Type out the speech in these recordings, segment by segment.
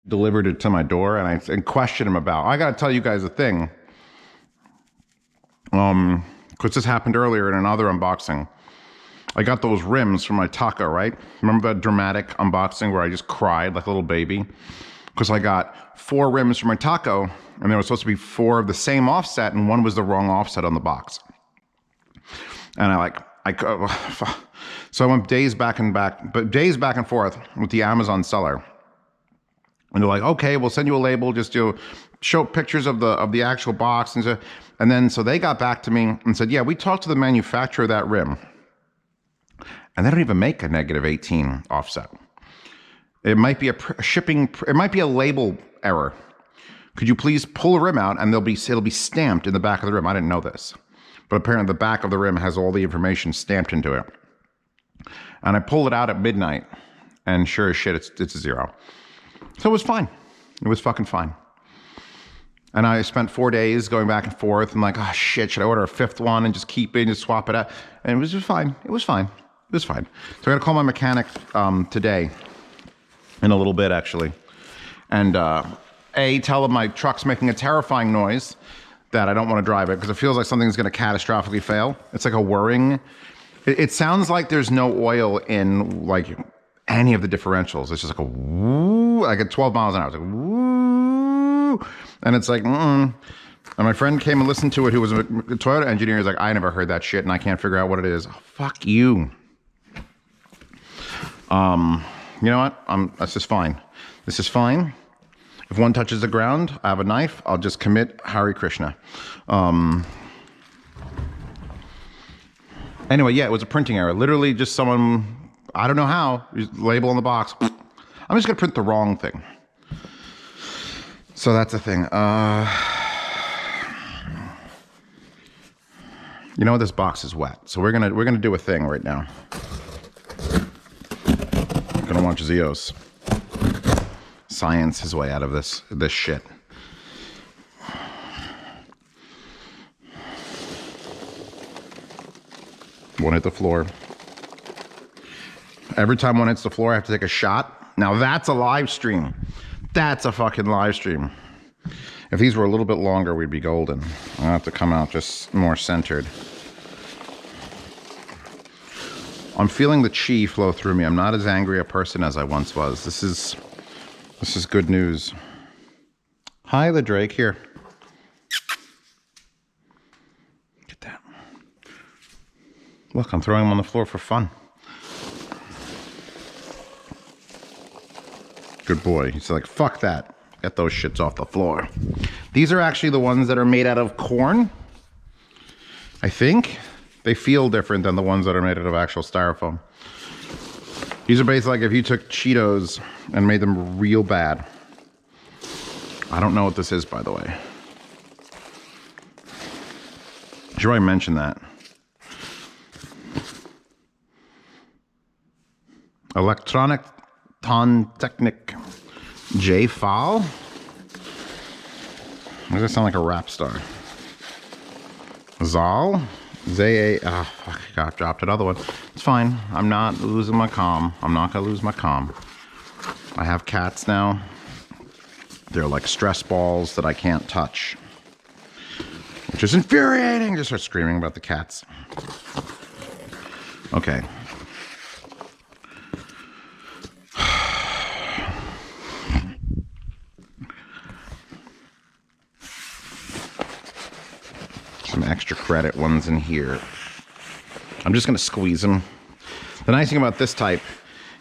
delivered it to my door, and I questioned him about. I got to tell you guys a thing. Because this happened earlier in another unboxing. I got those rims from my taco, right? Remember that dramatic unboxing where I just cried like a little baby? Because I got 4 rims from my taco, and there was supposed to be 4 of the same offset, and one was the wrong offset on the box. And so I went days back and forth with the Amazon seller. And they're like, okay, we'll send you a label, just show pictures of the actual box. And then so they got back to me and said, yeah, we talked to the manufacturer of that rim. And they don't even make a -18 offset. It might be it might be a label error. Could you please pull the rim out and it'll be stamped in the back of the rim. I didn't know this. But apparently the back of the rim has all the information stamped into it. And I pulled it out at midnight, and sure as shit, it's a 0. So it was fine. It was fucking fine. And I spent 4 days going back and forth and like, oh shit, should I order a 5th one and just keep it and just swap it out? And it was just fine. It was fine. It was fine. So I got to call my mechanic today, in a little bit actually, and tell him my truck's making a terrifying noise, that I don't want to drive it because it feels like something's going to catastrophically fail. It's like a whirring. It sounds like there's no oil in like any of the differentials. It's just like a woo, like at 12 miles an hour. It's like woo, and it's like And my friend came and listened to it, who was a Toyota engineer. He's like, I never heard that shit, and I can't figure out what it is. Oh, fuck you. You know what? That's just fine. This is fine. If one touches the ground, I have a knife. I'll just commit Hare Krishna. Anyway, yeah, it was a printing error. Literally just someone, I don't know how, label on the box. I'm just going to print the wrong thing. So that's the thing. You know, this box is wet. So we're gonna do a thing right now. I'm gonna watch Zeos science his way out of this shit. One hit the floor. Every time one hits the floor, I have to take a shot. Now that's a live stream. That's a fucking live stream. If these were a little bit longer, we'd be golden. I'll have to come out just more centered. I'm feeling the chi flow through me. I'm not as angry a person as I once was. This is good news. Hi, the Drake here. Get that. Look, I'm throwing them on the floor for fun. Good boy. He's like, fuck that. Get those shits off the floor. These are actually the ones that are made out of corn. I think. They feel different than the ones that are made out of actual styrofoam. These are basically like if you took Cheetos and made them real bad. I don't know what this is, by the way. Should probably mention that. Electronic Ton Technic J. Zahl. Why does that sound like a rap star? Zahl. Oh, fuck, I dropped another one. It's fine. I'm not losing my calm. I'm not going to lose my calm. I have cats now. They're like stress balls that I can't touch, which is infuriating. Just start screaming about the cats. Okay. Some extra credit ones in here. I'm just going to squeeze them. The nice thing about this type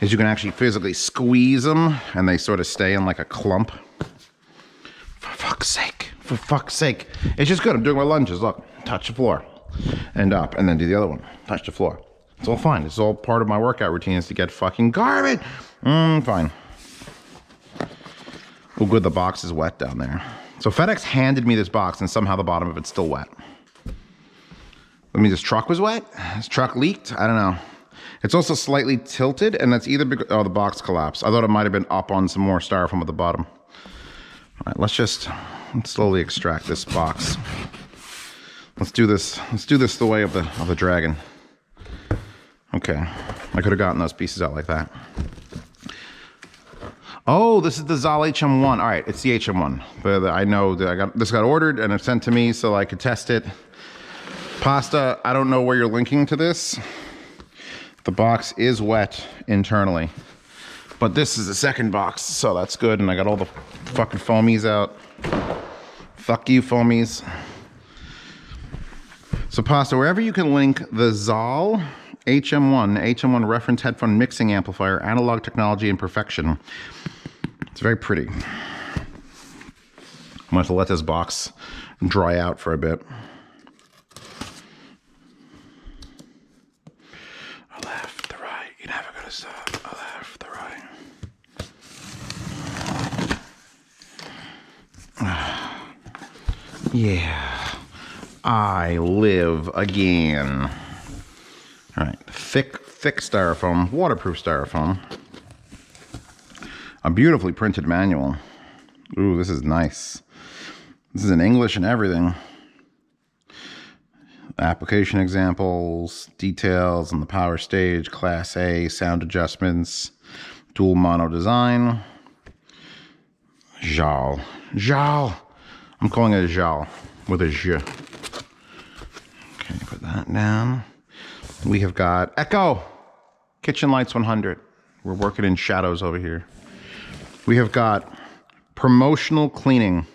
is you can actually physically squeeze them and they sort of stay in like a clump. For fuck's sake. For fuck's sake. It's just good. I'm doing my lunges. Look, touch the floor and up, and then do the other one. Touch the floor. It's all fine. It's all part of my workout routine is to get fucking garbage. Fine. Oh, good. The box is wet down there. So FedEx handed me this box and somehow the bottom of it's still wet. I mean, this truck was wet? This truck leaked? I don't know. It's also slightly tilted, and that's either because... Oh, the box collapsed. I thought it might have been up on some more styrofoam at the bottom. All right, let's slowly extract this box. Let's do this. Let's do this the way of the dragon. Okay. I could have gotten those pieces out like that. Oh, this is the Zall HM1. All right, it's the HM1. But I know that this got ordered and it's sent to me so I could test it. Pasta, I don't know where you're linking to this. The box is wet internally. But this is the second box, so that's good. And I got all the fucking foamies out. Fuck you, foamies. So Pasta, wherever you can link the Zall HM1 reference headphone mixing amplifier, analog technology and perfection. It's very pretty. I'm gonna have to let this box dry out for a bit. A left, the right, you're never gonna stop. A left, the right. Yeah, I live again. All right, thick styrofoam, waterproof styrofoam. A beautifully printed manual. Ooh, this is nice. This is in English and everything. Application examples, details on the power stage, Class A, sound adjustments, dual mono design. Zahl. I'm calling it Zahl with a J. Okay, put that down. We have got Echo Kitchen Lights 100. We're working in shadows over here. We have got promotional cleaning.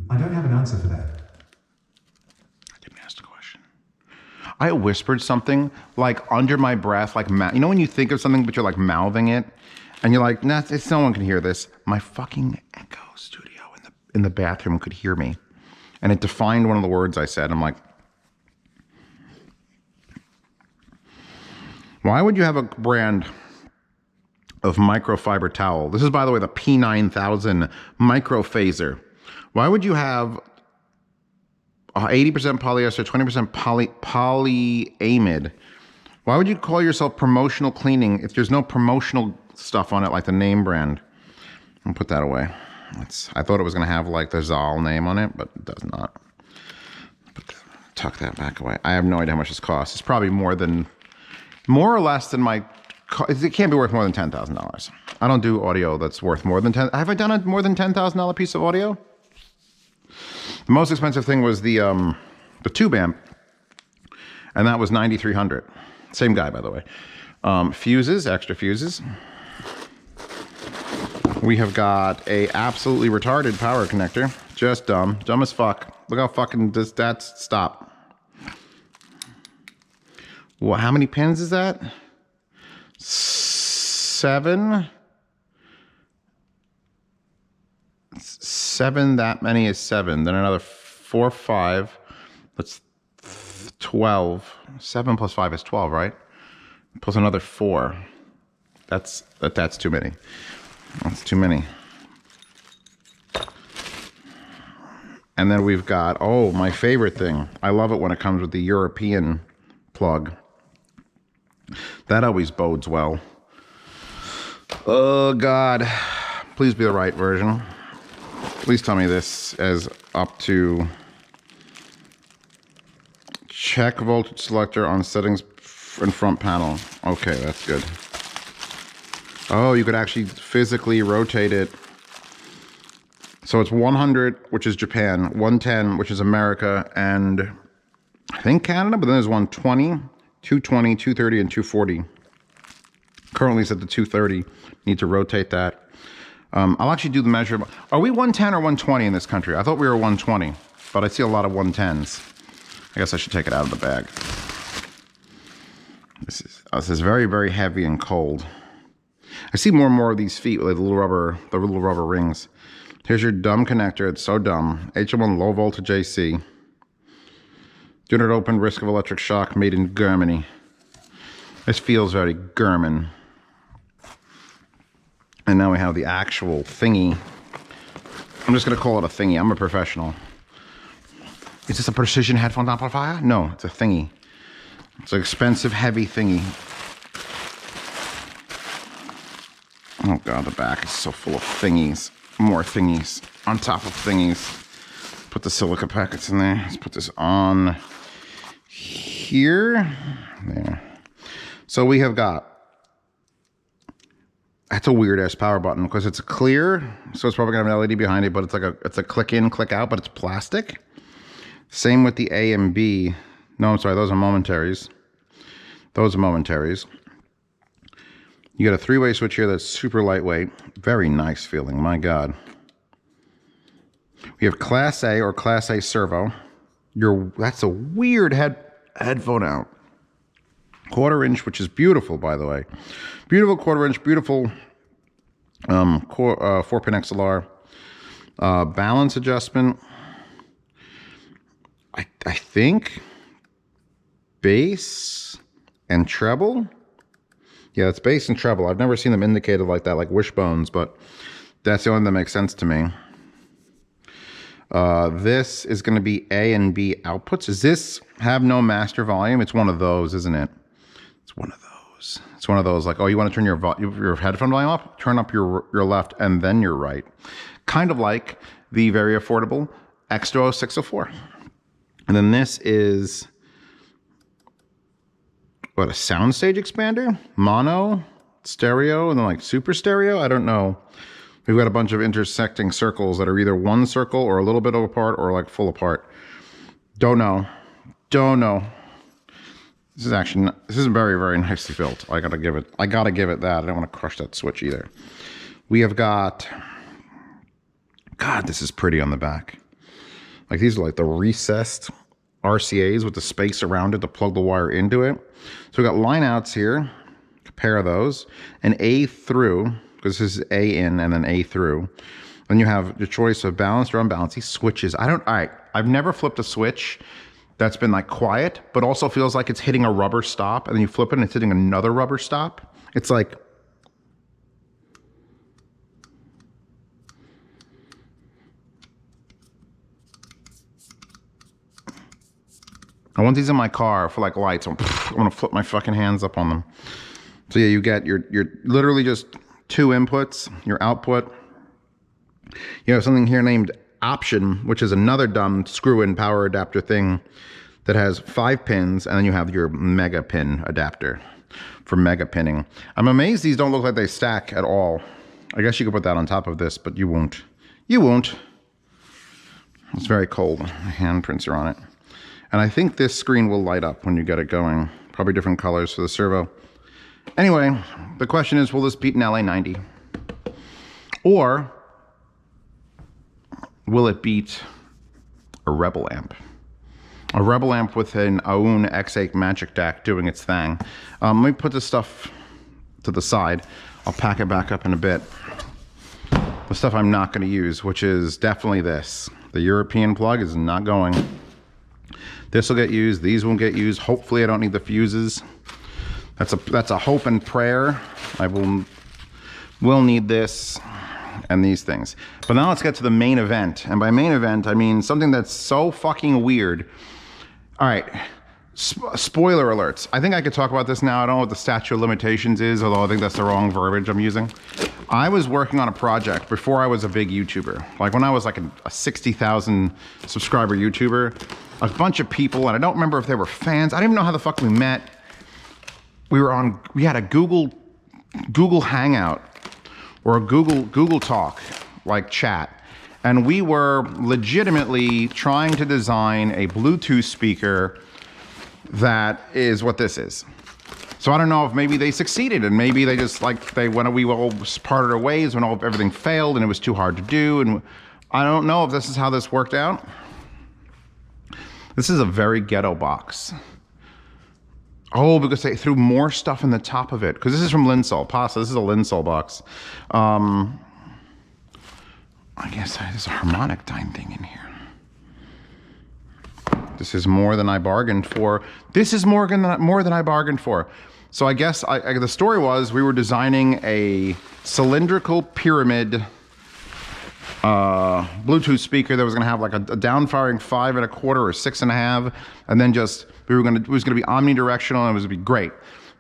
I don't have an answer for that. I didn't ask the question. I whispered something like under my breath, like, you know when you think of something but you're like mouthing it and you're like, nah, no one can hear this. My fucking Echo studio in the bathroom could hear me. And it defined one of the words I said. I'm like, why would you have a brand of microfiber towel? This is, by the way, the P9000 microphaser. Why would you have 80% polyester, 20% polyamide? Why would you call yourself promotional cleaning if there's no promotional stuff on it like the name brand? I'll put that away. I thought it was going to have like the Zahl name on it, but it does not. Tuck that back away. I have no idea how much this costs. It's probably more or less than my. It can't be worth more than $10,000. I don't do audio that's worth more than 10. Have I done a more than $10,000 piece of audio? The most expensive thing was the tube amp, and that was $9,300. Same guy, by the way. Fuses, extra fuses. We have got a absolutely retarded power connector. Just dumb as fuck. Look how fucking that's stop. Well, how many pins is that? 7. 7, that many is 7. Then another 4, 5. That's 12. 7 plus 5 is 12, right? Plus another 4. That's too many. That's too many. And then we've got, oh, my favorite thing. I love it when it comes with the European plug. That always bodes well. Oh, God. Please be the right version. Please tell me this is up to check voltage selector on settings in front panel. Okay, that's good. Oh, you could actually physically rotate it. So it's 100, which is Japan, 110, which is America, and I think Canada, but then there's 120, 220, 230, and 240. Currently it's at the 230. Need to rotate that. I'll actually do the measure. Are we 110 or 120 in this country? I thought we were 120, but I see a lot of 110s. I guess I should take it out of the bag. This is very, very heavy and cold. I see more and more of these feet with the little rubber rings. Here's your dumb connector. It's so dumb. HM1 low voltage AC. Do not open, risk of electric shock, made in Germany. This feels very German. And now we have the actual thingy. I'm just gonna call it a thingy. I'm a professional. Is this a precision headphone amplifier? No, it's a thingy. It's an expensive, heavy thingy. Oh God, the back is so full of thingies. More thingies on top of thingies. Put the silica packets in there. Let's put this on here. There. So we have got That's a weird ass power button because it's clear, so it's probably gonna have an LED behind it, but it's a click in, click out, but it's plastic. Same with the A and B. No, I'm sorry, those are momentaries. Those are momentaries. You got a 3-way switch here that's super lightweight. Very nice feeling, my God. We have Class A or Class A servo. That's a weird headphone out. 1/4 inch, which is beautiful, by the way. Beautiful 1/4 inch, beautiful 4-pin XLR. Balance adjustment. I think bass and treble. Yeah, it's bass and treble. I've never seen them indicated like that, like wishbones, but that's the only one that makes sense to me. This is going to be A and B outputs. Does this have no master volume? It's one of those, isn't it? It's one of those. It's one of those like, oh, you want to turn your headphone volume up? Turn up your left and then your right. Kind of like the very affordable X-Duo 604. And then this is, what, a soundstage expander? Mono, stereo, and then like super stereo? I don't know. We've got a bunch of intersecting circles that are either one circle or a little bit apart or like full apart. Don't know. Don't know. This is very, very nicely built. I gotta give it that. I don't want to crush that switch either. We have got, God, this is pretty on the back. Like these are like the recessed RCAs with the space around it to plug the wire into it. So we got line outs here, a pair of those, and A through, because this is A in and then A through. Then you have the choice of balanced or unbalanced. These switches, I've never flipped a switch that's been like quiet, but also feels like it's hitting a rubber stop, and then you flip it and it's hitting another rubber stop. It's like, I want these in my car for like lights. I'm gonna flip my fucking hands up on them. So yeah, you get your literally just 2 inputs, your output. You have something here named option, which is another dumb screw-in power adapter thing that has 5 pins, and then you have your mega pin adapter for mega pinning. I'm amazed these don't look like they stack at all. I guess you could put that on top of this, but you won't. You won't. It's very cold. My handprints are on it. And I think this screen will light up when you get it going. Probably different colors for the servo. Anyway, the question is, will this beat an LA90? Or will it beat a Rebel amp? A Rebel amp with an Aoun X8 Magic DAC doing its thing. Let me put this stuff to the side. I'll pack it back up in a bit. The stuff I'm not going to use, which is definitely this. The European plug is not going. This will get used. These won't get used. Hopefully I don't need the fuses. That's a hope and prayer. I will need this and these things. But now let's get to the main event. And by main event, I mean something that's so fucking weird. All right, spoiler alerts. I think I could talk about this now. I don't know what the statute of limitations is, although I think that's the wrong verbiage I'm using. I was working on a project before I was a big YouTuber. Like when I was like a 60,000 subscriber YouTuber, a bunch of people, and I don't remember if they were fans. I don't even know how the fuck we met. We had a Google Hangout or a Google Talk, like chat. And we were legitimately trying to design a Bluetooth speaker that is what this is. So I don't know if maybe they succeeded, and maybe they just we all parted our ways when everything failed and it was too hard to do. And I don't know if this is how this worked out. This is a very ghetto box. Oh, because they threw more stuff in the top of it. Because this is from Linsol. Pasta, this is a Linsol box. I guess there's a Harmonic Dyne thing in here. This is more than I bargained for. This is more than I bargained for. So I guess the story was we were designing a cylindrical pyramid Bluetooth speaker that was gonna have like a downfiring 5 1/4 or 6 1/2, and then just it was gonna be omnidirectional and it was gonna be great.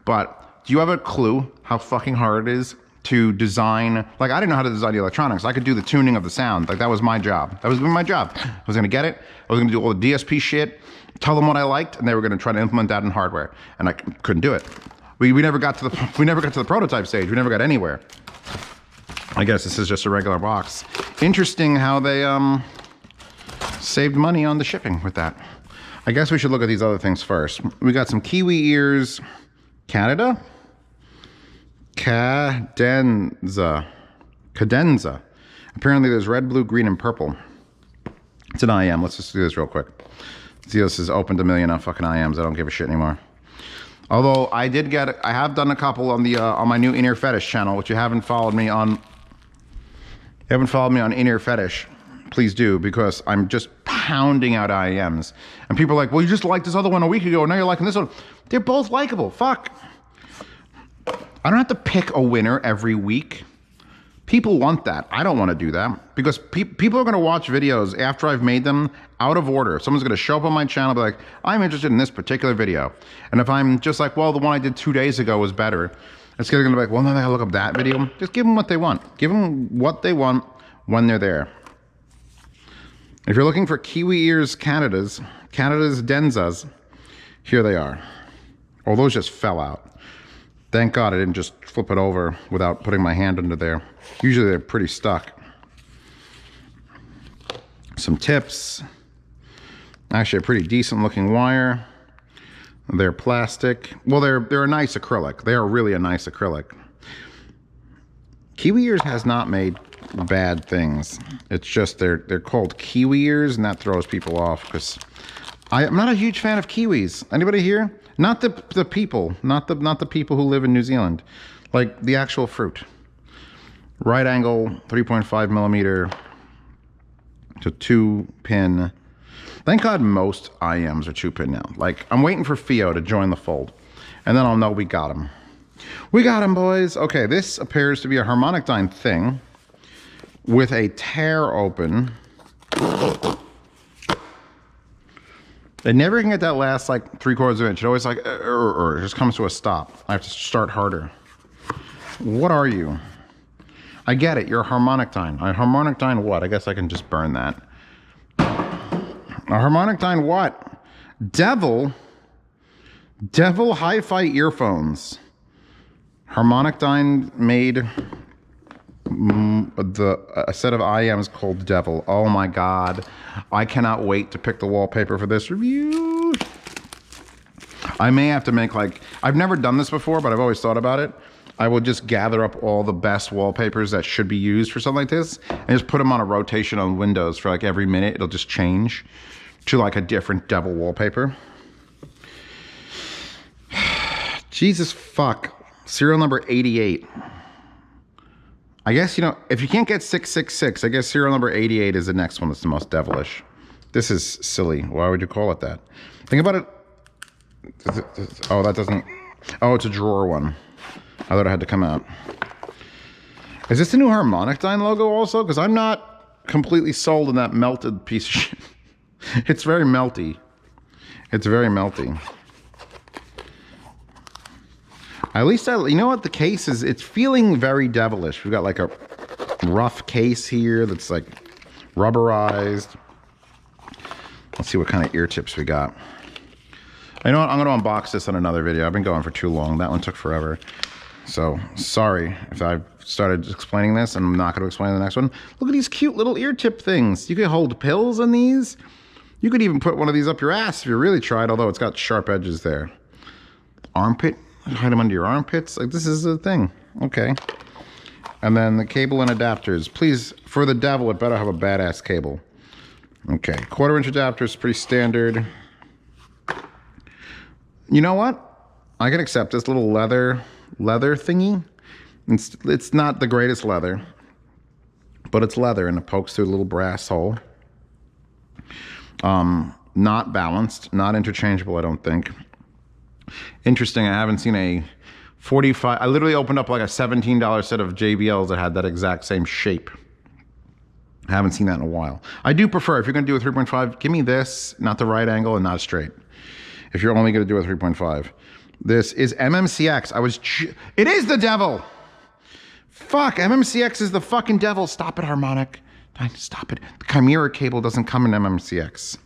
But do you have a clue how fucking hard it is to design? Like, I didn't know how to design the electronics. I could do the tuning of the sound. Like, that was my job. That was my job. I was gonna get it. I was gonna do all the DSP shit, tell them what I liked, and they were gonna try to implement that in hardware. And I couldn't do it. We never got to the prototype stage. We never got anywhere. I guess this is just a regular box. Interesting how they saved money on the shipping with that. I guess we should look at these other things first. We got some Kiwi ears. Canada? Cadenza. Cadenza. Apparently there's red, blue, green, and purple. It's an IM. Let's just do this real quick. See, this is opened a million of fucking IMs. I don't give a shit anymore. Although I have done a couple on the on my new In-Ear Fetish channel, which you haven't followed me on. In-Ear Fetish, please do, because I'm just pounding out IMs. And people are like, well, you just liked this other one a week ago, and now you're liking this one. They're both likable. Fuck. I don't have to pick a winner every week. People want that. I don't want to do that, because people are going to watch videos after I've made them out of order. Someone's going to show up on my channel and be like, I'm interested in this particular video. And if I'm just like, well, the one I did 2 days ago was better, it's going to be like, well, now I got to look up that video. Just give them what they want. Give them what they want when they're there. If you're looking for Kiwi ears Canada's Denzas, here they are. Oh, those just fell out. Thank God I didn't just flip it over without putting my hand under there. Usually they're pretty stuck. Some tips. Actually a pretty decent looking wire. They're plastic. Well, they're a nice acrylic. They are really a nice acrylic. Kiwi ears has not made bad things. It's just they're called Kiwi ears, and that throws people off because I'm not a huge fan of kiwis. Anybody here? Not the people, not the people who live in New Zealand, like the actual fruit. Right angle, 3.5 millimeter to 2-pin. Thank God most IMs are 2-pin now. Like, I'm waiting for Theo to join the fold, and then I'll know we got him. We got him, boys. Okay, this appears to be a Harmonic Dyne thing with a tear open. It never can get that last like 3/4 of an inch. It always like it just comes to a stop. I have to start harder. What are you? I get it. You're a Harmonic Dyne. A Harmonic Dyne what? I guess I can just burn that. A Harmonic Dyne what? Devil hi-fi earphones. Harmonic Dyne made a set of IMs called Devil. Oh my God. I cannot wait to pick the wallpaper for this review. I may have to make like, I've never done this before, but I've always thought about it. I will just gather up all the best wallpapers that should be used for something like this and just put them on a rotation on Windows for like every minute. It'll just change to like a different Devil wallpaper. Jesus fuck. Serial number 88. I guess, you know, if you can't get 666, I guess serial number 88 is the next one that's the most devilish. This is silly. Why would you call it that? Think about it. Oh, that doesn't... Oh, it's a drawer one. I thought it had to come out. Is this the new Harmonic Dyne logo also? Because I'm not completely sold in that melted piece of shit. It's very melty. It's very melty. At least, you know what, the case is, it's feeling very devilish. We've got like a rough case here that's like rubberized. Let's see what kind of ear tips we got. You know what, I'm going to unbox this on another video. I've been going for too long. That one took forever. So, sorry if I've started explaining this and I'm not going to explain the next one. Look at these cute little ear tip things. You could hold pills in these. You could even put one of these up your ass if you really tried, although it's got sharp edges there. Armpit. Hide them under your armpits. Like, this is a thing. Okay. And then the cable and adapters. Please, for the Devil, it better have a badass cable. Okay. 1/4-inch adapter is pretty standard. You know what? I can accept this little leather thingy. It's not the greatest leather, but it's leather and it pokes through a little brass hole. Not balanced, not interchangeable, I don't think. Interesting, I haven't seen a 45, I literally opened up like a $17 set of JBLs that had that exact same shape. I haven't seen that in a while. I do prefer, if you're gonna do a 3.5, give me this, not the right angle and not straight. If you're only gonna do a 3.5. This is MMCX, it is the Devil! Fuck, MMCX is the fucking Devil. Stop it, Harmonic. Stop it. The Chimera cable doesn't come in MMCX.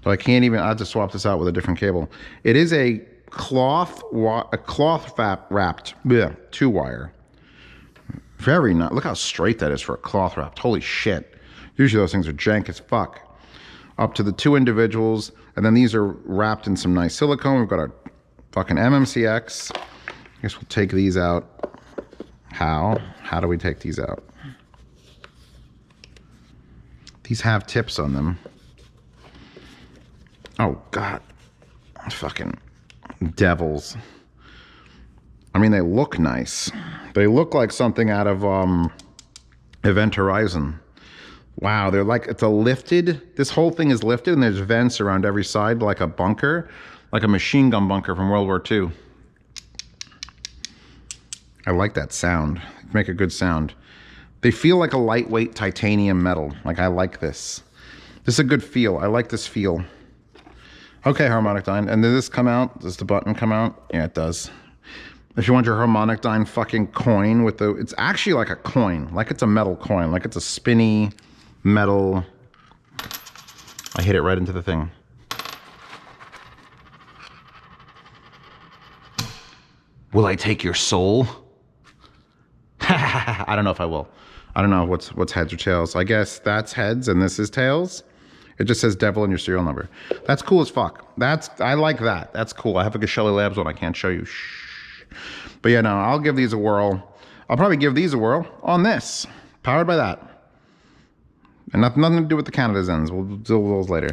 So I can't even, I have to swap this out with a different cable. It is a cloth wrapped 2-wire. Very nice. Look how straight that is for a cloth wrapped. Holy shit. Usually those things are jank as fuck. Up to the 2 individuals. And then these are wrapped in some nice silicone. We've got our fucking MMCX. I guess we'll take these out. How? How do we take these out? These have tips on them. Oh, God. Fucking devils. I mean, they look nice. They look like something out of Event Horizon. Wow, they're like, it's a lifted, this whole thing is lifted and there's vents around every side like a bunker, like a machine gun bunker from World War II. I like that sound. They make a good sound. They feel like a lightweight titanium metal. Like, I like this. This is a good feel. I like this feel. Okay, Harmonic Dyne. And did this come out? Does the button come out? Yeah, it does. If you want your Harmonic Dyne fucking coin with the... It's actually like a coin. Like it's a metal coin. Like it's a spinny metal... I hit it right into the thing. Will I take your soul? I don't know if I will. I don't know what's heads or tails. I guess that's heads and this is tails. It just says devil in your serial number. That's cool as fuck. I like that. That's cool. I have a Shelly Labs one I can't show you. Shh. But yeah, no, I'll give these a whirl. I'll probably give these a whirl on this. Powered by that. And nothing to do with the Canada Zens. We'll deal with those later.